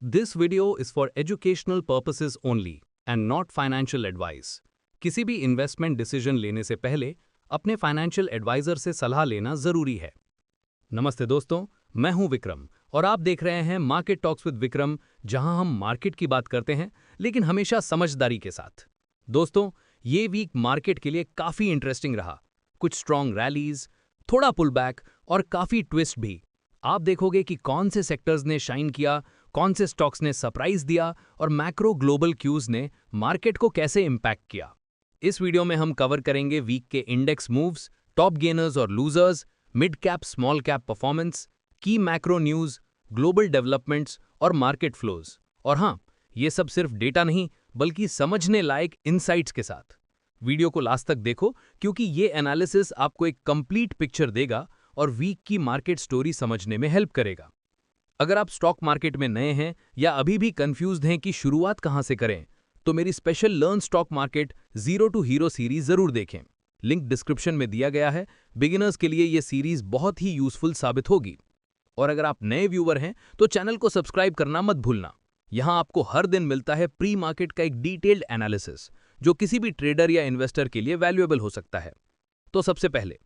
This video is for educational purposes only and not financial advice. किसी भी investment decision लेने से पहले अपने फाइनेंशियल एडवाइजर से सलाह लेना जरूरी है। नमस्ते दोस्तों, मैं हूं विक्रम और आप देख रहे हैं मार्केट टॉक्स विद विक्रम, जहां हम मार्केट की बात करते हैं लेकिन हमेशा समझदारी के साथ। दोस्तों, ये वीक मार्केट के लिए काफी इंटरेस्टिंग रहा। कुछ स्ट्रॉन्ग रैलीज, थोड़ा पुल बैक और काफी ट्विस्ट भी। आप देखोगे कि कौन से सेक्टर्स ने शाइन किया, कौन से स्टॉक्स ने सरप्राइज दिया और मैक्रो ग्लोबल क्यूज ने मार्केट को कैसे इंपैक्ट किया। इस वीडियो में हम कवर करेंगे वीक के इंडेक्स मूव्स, टॉप गेनर्स और losers, mid cap small cap performance, की मैक्रो न्यूज, ग्लोबल डेवलपमेंट्स और मार्केट फ्लोज। और हाँ, ये सब सिर्फ डेटा नहीं बल्कि समझने लायक इनसाइट्स के साथ। वीडियो को लास्ट तक देखो क्योंकि ये एनालिसिस आपको एक कंप्लीट पिक्चर देगा और वीक की मार्केट स्टोरी समझने में हेल्प करेगा। अगर आप स्टॉक मार्केट में नए हैं या अभी भी कंफ्यूज्ड हैं कि शुरुआत कहां से करें, तो मेरी special learn stock market zero to hero series जरूर देखें। लिंक डिस्क्रिप्शन में दिया गया है। बिगिनर्स के लिए यह सीरीज बहुत ही यूजफुल साबित होगी। और अगर आप नए व्यूअर हैं तो चैनल को सब्सक्राइब करना मत भूलना। यहां आपको हर दिन मिलता है प्री मार्केट का एक डिटेल्ड एनालिसिस, जो किसी भी ट्रेडर या इन्वेस्टर के लिए वैल्यूएबल हो सकता है। तो सबसे पहले,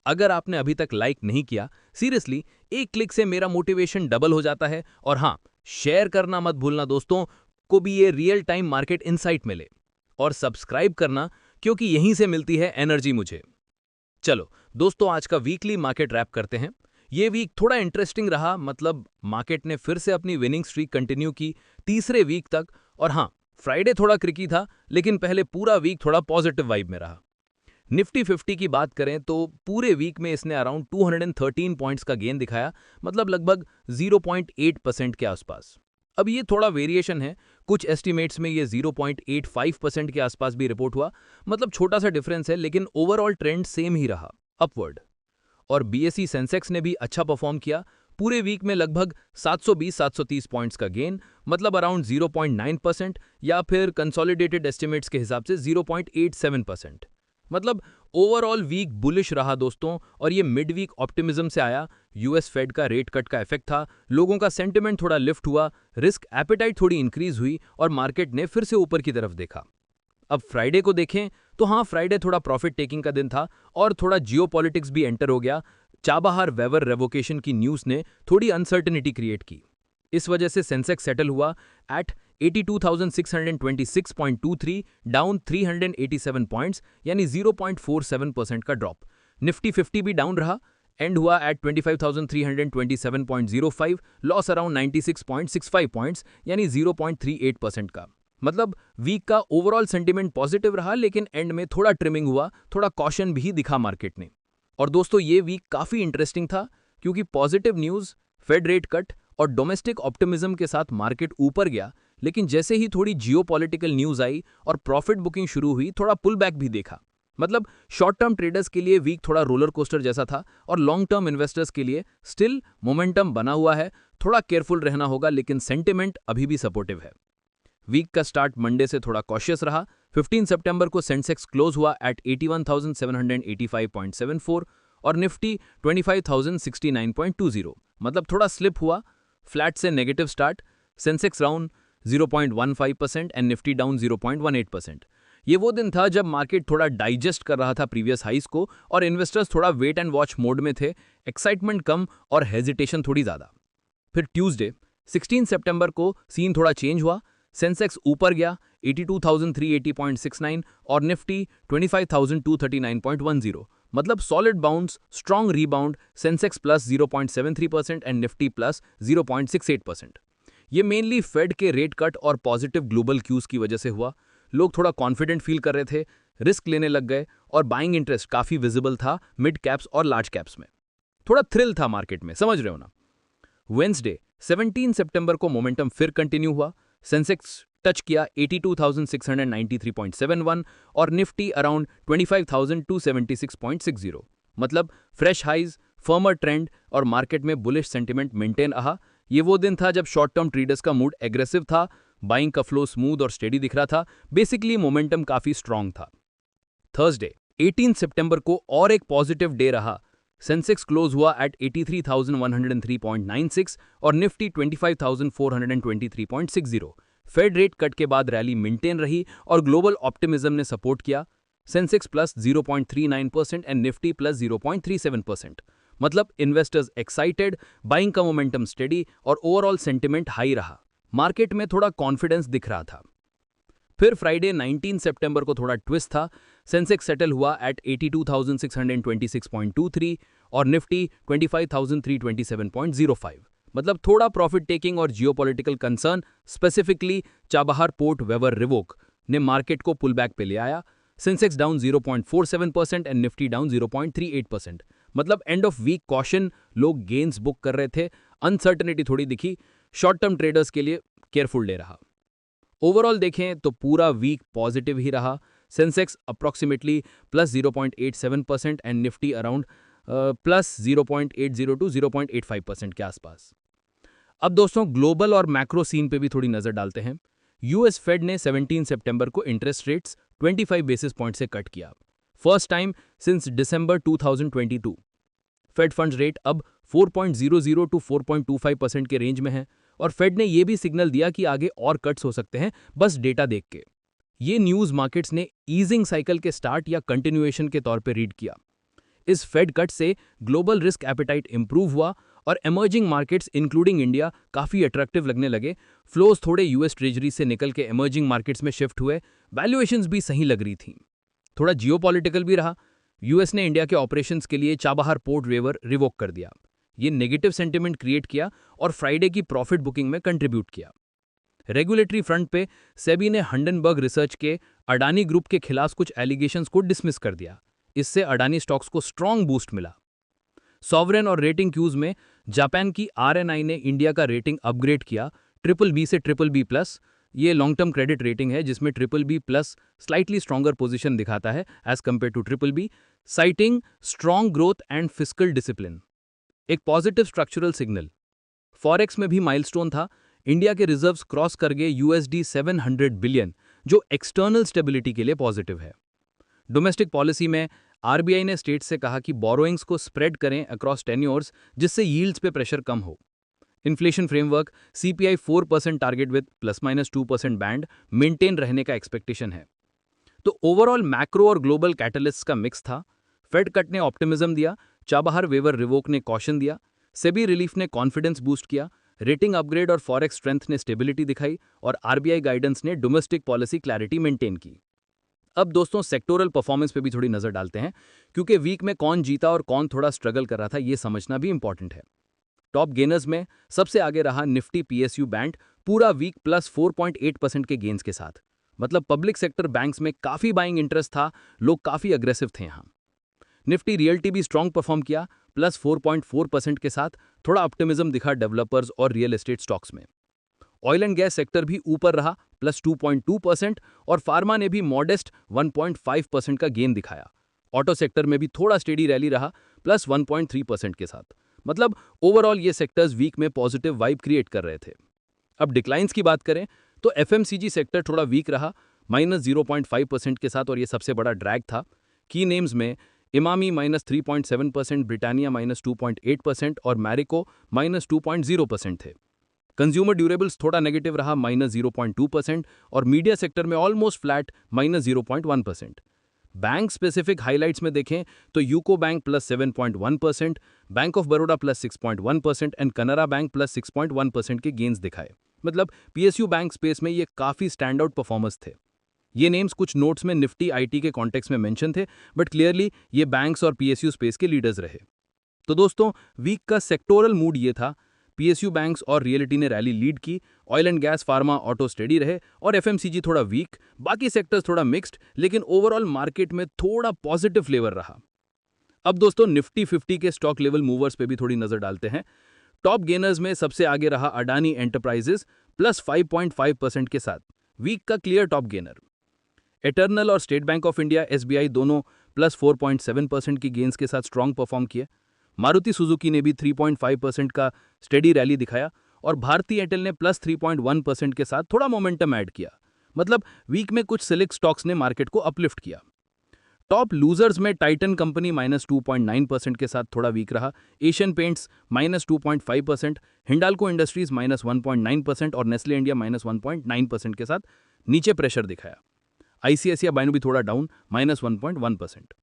अगर आपने अभी तक लाइक नहीं किया, सीरियसली एक क्लिक से मेरा मोटिवेशन डबल हो जाता है। और हाँ, शेयर करना मत भूलना दोस्तों को भी ये रियल टाइम मार्केट इनसाइट मिले। और सब्सक्राइब करना, क्योंकि यहीं से मिलती है एनर्जी मुझे। चलो दोस्तों, आज का वीकली मार्केट रैप करते हैं। ये वीक थोड़ा इंटरेस्टिंग रहा, मतलब मार्केट ने फिर से अपनी विनिंग स्ट्रीक कंटिन्यू की तीसरे वीक तक। और हाँ, फ्राइडे थोड़ा क्रिकी था, लेकिन पहले पूरा वीक थोड़ा पॉजिटिव वाइब में रहा। निफ्टी 50 की बात करें तो पूरे वीक में इसने अराउंड 213 पॉइंट्स का गेन दिखाया, मतलब लगभग 0.8% के आसपास। अब ये थोड़ा वेरिएशन है, कुछ एस्टिमेट्स में ये 0.85% के आसपास भी रिपोर्ट हुआ, मतलब छोटा सा डिफरेंस है, लेकिन ओवरऑल ट्रेंड सेम ही रहा, अपवर्ड। और बीएसई सेंसेक्स ने भी अच्छा परफॉर्म किया, पूरे वीक में लगभग 720-730 पॉइंट्स का गेन, मतलब अराउंड 0.9%, या फिर कंसोलिडेटेड एस्टिमेट्स के हिसाब से 0.87%। मतलब ओवरऑल वीक बुलिश रहा दोस्तों। और ये मिड वीक ऑप्टिमिज्म से आया। यूएस फेड का रेट कट का इफेक्ट था, लोगों का सेंटिमेंट थोड़ा लिफ्ट हुआ, रिस्क एपेटाइट थोड़ी इंक्रीज हुई और मार्केट ने फिर से ऊपर की तरफ देखा। अब फ्राइडे को देखें तो हाँ, फ्राइडे थोड़ा प्रॉफिट टेकिंग का दिन था और थोड़ा जियोपॉलिटिक्स भी एंटर हो गया। चाबहार वेवर रेवोकेशन की न्यूज ने थोड़ी अनसर्टेनिटी क्रिएट की। इस वजह से सेंसेक्स सेटल हुआ एट 82,626.23, डाउन 387 पॉइंट्स, यानी 0.47% का ड्रॉप। निफ्टी 50 भी डाउन रहा, एंड हुआ एट 25,327.05, लॉस अराउंड 96.65 पॉइंट्स, यानी 0.38% का। मतलब वीक का ओवरऑल सेंटिमेंट पॉजिटिव रहा, लेकिन एंड में थोड़ा ट्रिमिंग हुआ, थोड़ा कॉशन भी दिखा मार्केट ने। और दोस्तों, ये वीक काफी इंटरेस्टिंग था क्योंकि positive news, fed rate cut और डोमेस्टिक ऑप्टिमिज्म के साथ मार्केट ऊपर गया, लेकिन जैसे ही थोड़ी जियोपॉलिटिकल न्यूज आई और प्रॉफिट बुकिंग शुरू हुई, थोड़ा पुल बैक भी देखा। मतलब शॉर्ट टर्म ट्रेडर्स के लिए वीक थोड़ा रोलर कोस्टर जैसा था और लॉन्ग टर्म इन्वेस्टर्स के लिए स्टिल मोमेंटम बना हुआ है। थोड़ा केयरफुल रहना होगा, लेकिन सेंटिमेंट अभी भी सपोर्टिव है। वीक का स्टार्ट मंडे से थोड़ा कॉशियस रहा। 15 सितंबर को सेंसेक्स क्लोज हुआ एट 81,785.74 और निफ्टी 25,069.20, मतलब थोड़ा स्लिप हुआ। फ्लैट से negative start, Sensex down 0.15% and Nifty down 0.18%। ये वो दिन था जब मार्केट थोड़ा डाइजेस्ट कर रहा था प्रीवियस हाइस को और इन्वेस्टर्स थोड़ा वेट एंड वॉच मोड में थे, एक्साइटमेंट कम और हेजिटेशन थोड़ी ज्यादा। फिर ट्यूसडे 16 सितंबर को सीन थोड़ा चेंज हुआ। सेंसेक्स ऊपर गया 82,380.69 और निफ्टी 25,239.10, मतलब solid bounce, strong rebound, Sensex plus 0.73% and Nifty plus 0.68%। ये मेनली फेड के रेट कट और पॉजिटिव ग्लोबल क्यूज की वजह से हुआ। लोग थोड़ा कॉन्फिडेंट फील कर रहे थे, रिस्क लेने लग गए और बाइंग इंटरेस्ट काफी विजिबल था मिड कैप्स और लार्ज कैप्स में। थोड़ा थ्रिल था मार्केट में, समझ रहे हो ना। वेंसडे 17 सितंबर को मोमेंटम फिर कंटिन्यू हुआ। सेंसेक्स टच किया 82,693.71 और निफ्टी अराउंड 25,276.60, मतलब फ्रेश हाइज, फर्मर ट्रेंड और मार्केट में बुलिश सेंटिमेंट मेंटेन रहा। ये वो दिन था जब शॉर्ट टर्म ट्रेडर्स का मूड एग्रेसिव था, बाइंग का फ्लो स्मूथ और स्टेडी दिख रहा था। बेसिकली मोमेंटम काफी स्ट्रांग था। थर्सडे 18 सितंबर को और एक पॉजिटिव डे रहा। सेंसेक्स क्लोज हुआ एट 83,103.96 और निफ्टी 25,423.60। फेड रेट कट के बाद रैली मेंटेन रही और ग्लोबल ऑप्टिमिज्म ने सपोर्ट किया। Sensex plus 0.39% and Nifty plus 0.37%। मतलब इन्वेस्टर्स एक्साइटेड, बाइंग का मोमेंटम स्टेडी और ओवरऑल सेंटिमेंट हाई रहा। मार्केट में थोड़ा कॉन्फिडेंस दिख रहा था। फिर फ्राइडे 19 सितंबर को थोड़ा ट्विस्ट था। सेंसेक्स सेटल हुआ एट 82,626.23 और निफ्टी 25,327.05। मतलब थोड़ा प्रॉफिट टेकिंग और geopolitical concern, specifically Chabahar port waiver revoke, ने मार्केट को पुल बैक पे ले आया। Sensex down 0.47% and Nifty down 0.38%। मतलब एंड ऑफ वीक कॉशन, लोग गेन्स बुक कर रहे थे, अनसर्टनिटी थोड़ी दिखी। शॉर्ट टर्म ट्रेडर्स के लिए केयरफुल डे रहा। ओवरऑल देखें तो पूरा वीक पॉजिटिव ही रहा। Sensex approximately plus 0.87% and Nifty around plus 0.80 to 0.85% के आसपास। अब दोस्तों ग्लोबल और मैक्रो सीन पे भी थोड़ी नजर डालते हैं। यूएस फेड ने 17 सितंबर को इंटरेस्ट रेट्स 25 बेसिस पॉइंट से कट किया। फर्स्ट टाइम सिंस दिसंबर 2022। फेड फंड्स रेट अब 4.00 टू 4.25% के रेंज में है और फेड ने यह भी सिग्नल दिया कि आगे और कट्स हो सकते हैं, बस डेटा देख के। ये न्यूज मार्केट्स ने ईजिंग साइकिल के स्टार्ट या कंटिन्यूएशन के तौर पे रीड किया। इस फेड कट से ग्लोबल रिस्क एपेटाइट इंप्रूव हुआ और एमर्जिंग मार्केट्स इंक्लूडिंग इंडिया काफी अट्रैक्टिव लगने लगे। फ्लोज थोड़े यूएस ट्रेजरी से निकल के एमर्जिंग मार्केट्स में शिफ्ट हुए। वैल्यूएशंस भी सही लग रही थी। थोड़ा जियोपॉलिटिकल भी रहा। यूएस ने इंडिया के ऑपरेशंस के लिए चाबहार पोर्ट वेवर रिवोक कर दिया। ये नेगेटिव सेंटिमेंट क्रिएट किया और फ्राइडे की प्रॉफिट बुकिंग में कंट्रीब्यूट किया। रेगुलेटरी फ्रंट पे सेबी ने हंडनबर्ग रिसर्च के अडानी ग्रुप के खिलाफ कुछ एलिगेशंस को डिसमिस कर दिया। इससे अडानी स्टॉक्स को स्ट्रॉन्ग बूस्ट मिला। सॉवरेन और रेटिंग क्यूज में जापान की आरएनआई ने इंडिया का रेटिंग अपग्रेड किया BBB से BBB+। ये लॉन्ग टर्म क्रेडिट रेटिंग है जिसमें BBB+ स्लाइटली स्ट्रॉन्गर पोजीशन दिखाता है as compare to BBB, citing strong growth and fiscal discipline. एक पॉजिटिव स्ट्रक्चरल सिग्नल। फॉरेक्स में भी माइलस्टोन था। इंडिया के रिजर्व्स क्रॉस कर गए $700 बिलियन, जो एक्सटर्नल स्टेबिलिटी के लिए पॉजिटिव है। डोमेस्टिक पॉलिसी में आरबीआई ने स्टेट्स से कहा कि बोरोइंग्स को स्प्रेड करें अक्रॉस टेन्योर्स, जिससे यील्ड्स पे प्रेशर कम हो। Inflation framework CPI 4% target with ±2% band maintain रहने का एक्सपेक्टेशन है। तो ओवरऑल मैक्रो और ग्लोबल कैटलिस्ट्स का मिक्स था। फेड कट ने ऑप्टिमिज्म दिया, चाबहार वेवर रिवोक ने कॉशन दिया, सेबी रिलीफ ने कॉन्फिडेंस बूस्ट किया, रेटिंग अपग्रेड और फॉरेक्स स्ट्रेंथ ने स्टेबिलिटी दिखाई और आरबीआई गाइडेंस ने डोमेस्टिक पॉलिसी क्लैरिटी मेंटेन की। अब दोस्तों सेक्टोरल परफॉर्मेंस पे भी थोड़ी नजर डालते हैं, क्योंकि वीक में कौन जीता और कौन थोड़ा स्ट्रगल कर रहा था ये समझना भी इंपॉर्टेंट है। टॉप गेनर्स में सबसे आगे रहा निफ्टी पीएसयू बैंक, पूरा वीक प्लस 4.8% के गेन्स के साथ। मतलब पब्लिक सेक्टर बैंक्स में काफी बाइंग इंटरेस्ट था, लोग काफी अग्रेसिव थे यहां। निफ्टी रियल्टी भी स्ट्रॉन्ग परफॉर्म किया प्लस 4.4% के साथ। थोड़ा ऑप्टिमिज्म दिखा डेवलपर्स और रियल एस्टेट स्टॉक्स में। ऑयल एंड गैस सेक्टर भी ऊपर रहा प्लस 2.2% और फार्मा ने भी मॉडेस्ट 1.5% का गेन दिखाया। ऑटो सेक्टर में भी थोड़ा स्टेडी रैली रहा प्लस 1.3% के साथ। मतलब ओवरऑल ये सेक्टर्स वीक में पॉजिटिव वाइब क्रिएट कर रहे थे। अब डिक्लाइंस की बात करें तो एफएमसीजी सेक्टर थोड़ा वीक रहा -0.5% के साथ और ये सबसे बड़ा ड्रैग था। की नेम्स में इमामी -3.7%, ब्रिटानिया -2.8% और मैरिको -2.0% थे। कंज्यूमर ड्यूरेबल्स थोड़ा नेगेटिव रहा -0.2% और मीडिया सेक्टर में almost flat -0.1%। Bank specific highlights में देखें तो UCO bank +7.1%, bank of Baroda +6.1% and Canara bank +6.1% के गेन्स दिखाए। मतलब पीएसयू बैंक स्पेस में ये काफी स्टैंड आउट परफॉर्मर्स थे। ये नेम्स कुछ नोट्स में निफ्टी आईटी के कॉन्टेक्स्ट में मेंशन थे, बट क्लियरली ये बैंक्स और पीएसयू स्पेस के लीडर्स रहे। तो दोस्तों वीक का सेक्टोरल मूड ये था। पीएसयू बैंक्स और रियलिटी ने रैली लीड की, oil and gas, pharma, auto steady रहे और एफएमसीजी थोड़ा वीक, बाकी सेक्टर्स थोड़ा मिक्स्ड, लेकिन ओवरऑल मार्केट में थोड़ा पॉजिटिव फ्लेवर रहा। अब दोस्तों निफ्टी 50 के स्टॉक लेवल मूवर्स पे भी थोड़ी नजर डालते हैं। टॉप गेनर्स में सबसे आगे रहा अडानी एंटरप्राइजेस प्लस 5.5% के साथ, वीक का क्लियर टॉप गेनर। एटर्नल और state bank of India SBI दोनों प्लस 4.7% की गेन्स के साथ स्ट्रॉन्ग परफॉर्म किए। मारुति सुजुकी ने भी 3.5% का स्टेडी रैली दिखाया और भारती एयरटेल ने प्लस 3.1% के साथ थोड़ा मोमेंटम ऐड किया। मतलब वीक में कुछ सिलेक्ट स्टॉक्स ने मार्केट को अपलिफ्ट किया। टॉप लूजर्स में टाइटन कंपनी -2.9% के साथ थोड़ा वीक रहा, एशियन पेंट्स -2.5%, हिंडाल्को इंडस्ट्रीज -1.9% और नेस्ले इंडिया -1.9% के साथ नीचे प्रेशर दिखाया। आईसीआईसीआई बैंक भी थोड़ा डाउन -1.1%।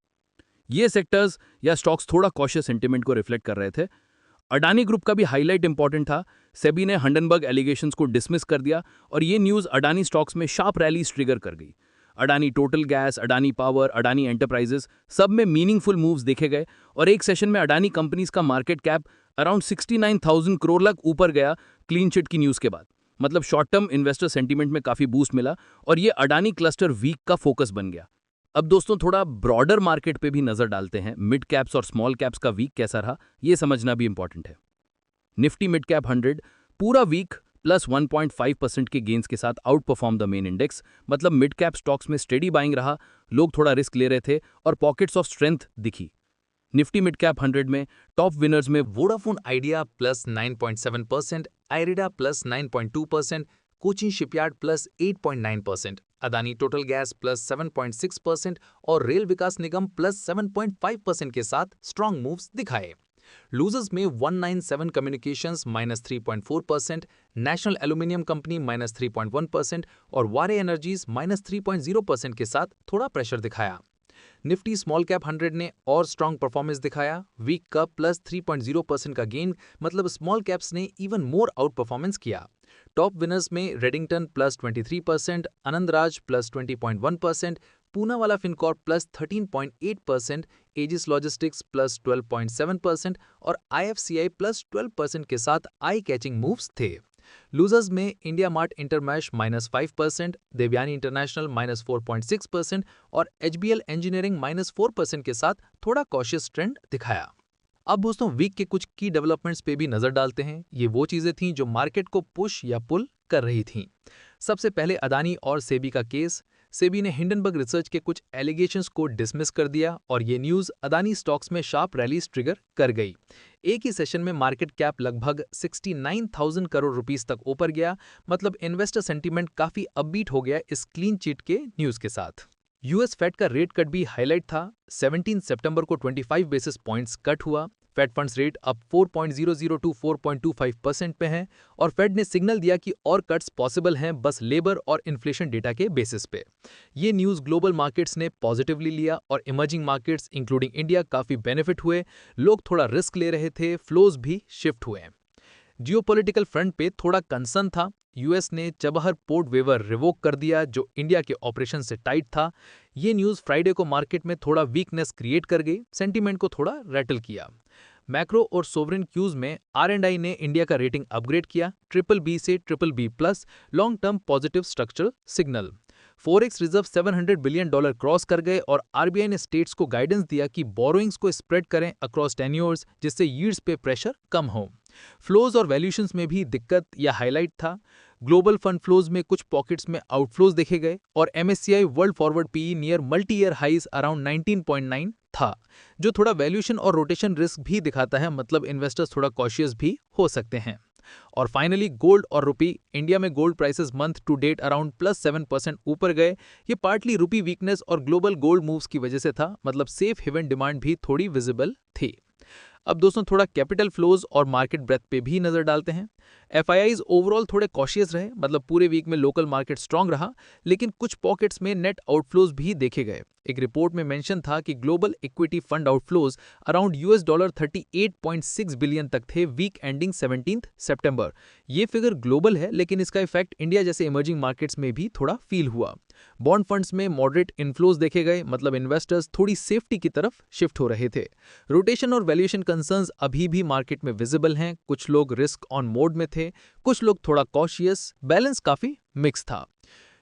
ये सेक्टर्स या स्टॉक्स थोड़ा कॉशियस सेंटिमेंट को रिफ्लेक्ट कर रहे थे। अडानी ग्रुप का भी हाईलाइट इंपॉर्टेंट था। सेबी ने हिंडनबर्ग एलिगेशंस को डिसमिस कर दिया और ये न्यूज़ अडानी स्टॉक्स में शार्प रैलीज ट्रिगर कर गई। Adani total gas, Adani power, Adani enterprises सब में मीनिंगफुल मूव्स देखे गए और एक सेशन में अडानी कंपनीज का मार्केट कैप अराउंड 69,000 करोड़ तक ऊपर गया क्लीन चिट की न्यूज़ के बाद। मतलब शॉर्ट टर्म इन्वेस्टर सेंटीमेंट में काफ़ी बूस्ट मिला और ये अडानी क्लस्टर वीक का फोकस बन गया। अब दोस्तों थोड़ा ब्रॉडर मार्केट पे भी नजर डालते हैं। मिड कैप्स और स्मॉल कैप्स का वीक कैसा रहा ये समझना भी इंपॉर्टेंट है। निफ्टी मिड कैप 100 पूरा वीक +1.5% के गेंस के साथ out perform the main index. मतलब मिड कैप स्टॉक्स में स्टेडी बाइंग रहा, लोग थोड़ा रिस्क ले रहे थे और पॉकेट्स ऑफ स्ट्रेंथ दिखी। निफ्टी मिड कैप 100 में टॉप विनर्स में Vodafone idea +9.7%, आइरिडा +9.2%, Cochin shipyard +8.9%, Adani total gas +7.6% और रेल विकास निगम +7.5% के साथ स्ट्रॉन्ग मूव्स दिखाए। लूजर्स में 197 कम्युनिकेशंस -3.4%, नेशनल एल्यूमिनियम कंपनी -3.1% और वारे एनर्जीज -3.0% के साथ थोड़ा प्रेशर दिखाया। निफ्टी स्मॉल कैप 100 ने और स्ट्रॉन्ग परफॉर्मेंस दिखाया। वीक का +3.0% का गेन, मतलब स्मॉल कैप्स ने इवन मोर आउट परफॉर्मेंस किया। टॉप विनर्स में Redington +23%, Anandraj +20.1%, Poonawalla Fincorp +13.8%, Aegis Logistics +12.7% और आईएफसीआई +12% के साथ आई कैचिंग मूव्स थे। लूजर्स में India Mart Intermesh -5%, Devyani International -4.6% और एचबीएल इंजीनियरिंग -4% के साथ थोड़ा कॉशियस ट्रेंड दिखाया। अब दोस्तों वीक के कुछ की डेवलपमेंट्स पे भी नजर डालते हैं। ये वो चीजें थीं जो मार्केट को पुश या पुल कर रही थीं। सबसे पहले अदानी और सेबी का केस। सेबी ने हिंडनबर्ग रिसर्च के कुछ एलिगेशंस को डिसमिस कर दिया और ये न्यूज़ अदानी स्टॉक्स में शार्प रैलीज ट्रिगर कर गई। एक ही सेशन में मार्केट कैप लगभग 69,000 करोड़ रुपीस तक ऊपर गया। मतलब इन्वेस्टर सेंटीमेंट काफ़ी अपबीट हो गया इस क्लीन चिट के न्यूज़ के साथ। यूएस फेड का रेट कट भी हाईलाइट था। 17 सितंबर को 25 बेसिस पॉइंट्स कट हुआ। फेड फंड्स रेट अब 4.00 टू 4.25% पे हैं और फेड ने सिग्नल दिया कि और कट्स पॉसिबल हैं, बस लेबर और इन्फ्लेशन डेटा के बेसिस पे। ये न्यूज़ ग्लोबल मार्केट्स ने पॉजिटिवली लिया और इमर्जिंग मार्केट्स इंक्लूडिंग इंडिया काफ़ी बेनिफिट हुए। लोग थोड़ा रिस्क ले रहे थे, फ्लोज भी शिफ्ट हुए। जियोपॉलिटिकल फ्रंट पे थोड़ा कंसर्न था। यूएस ने चबहर पोर्ट वेवर रिवोक कर दिया जो इंडिया के ऑपरेशन से टाइट था। ये न्यूज़ फ्राइडे को मार्केट में थोड़ा वीकनेस क्रिएट कर गई, सेंटीमेंट को थोड़ा रैटल किया। मैक्रो और सोवरेन क्यूज में आरएंडआई ने इंडिया का रेटिंग अपग्रेड किया BBB से BBB+, long term positive structural signal. Forex reserve $700 billion cross कर गए और आरबीआई ने स्टेट्स को गाइडेंस दिया कि बोरोइंग्स को स्प्रेड करें अक्रॉस टेन्योर्स, जिससे यील्ड्स पे प्रेशर कम हो। फ्लोज और वैल्यूएशंस में भी दिक्कत या हाईलाइट था। ग्लोबल फंड फ्लोज में कुछ पॉकेट्स में आउटफ्लोज देखे गए और MSCI world forward PE near multi year highs around 19.9 था, जो थोड़ा वैल्यूएशन और रोटेशन रिस्क भी दिखाता है। मतलब इन्वेस्टर्स थोड़ा कॉशियस भी हो सकते हैं। और फाइनली गोल्ड और रुपी। इंडिया में gold prices month to date around +7% ऊपर गए। ये पार्टली रुपी वीकनेस और ग्लोबल गोल्ड मूव्स की वजह से था। मतलब सेफ हेवन डिमांड भी थोड़ी विजिबल थी। अब दोस्तों थोड़ा कैपिटल फ्लोज और मार्केट ब्रेथ पे भी नजर डालते हैं। एफआईआईज ओवरऑल थोड़े कॉशियस रहे। मतलब पूरे वीक में लोकल मार्केट स्ट्रांग रहा, लेकिन कुछ पॉकेट्स में नेट आउटफ्लोज भी देखे गए। एक रिपोर्ट में मेंशन था कि global equity fund outflows around $38.6 billion तक थे वीक एंडिंग 17 सितंबर। ये फिगर ग्लोबल है, लेकिन इसका इफेक्ट इंडिया जैसे इमर्जिंग मार्केट्स में भी थोड़ा फील हुआ। बॉन्ड फंड्स में मॉडरेट इनफ्लोज देखे गए। मतलब इन्वेस्टर्स थोड़ी सेफ्टी की तरफ शिफ्ट हो रहे थे। रोटेशन और वैल्यूएशन कंसर्न्स अभी भी मार्केट में विजिबल हैं। कुछ लोग रिस्क ऑन मोड में थे, कुछ लोग थोड़ा कॉशियस। बैलेंस काफी मिक्स था।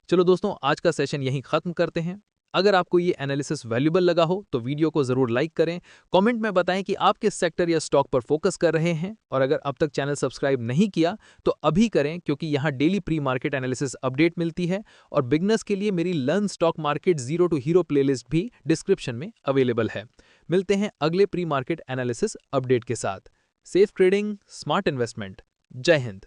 चलो दोस्तों, आज का सेशन यहीं खत्म करते हैं। अगर आपको ये एनालिसिस वैल्यूबल लगा हो तो वीडियो को जरूर लाइक करें। कमेंट में बताएं कि आप किस सेक्टर या स्टॉक पर फोकस कर रहे हैं और अगर अब तक चैनल सब्सक्राइब नहीं किया तो अभी करें, क्योंकि यहाँ daily pre market analysis update मिलती है और बिगनर्स के लिए मेरी learn stock market zero to hero playlist भी डिस्क्रिप्शन में अवेलेबल है। मिलते हैं अगले प्री मार्केट एनालिसिस अपडेट के साथ। Safe trading, smart investment. जय हिंद।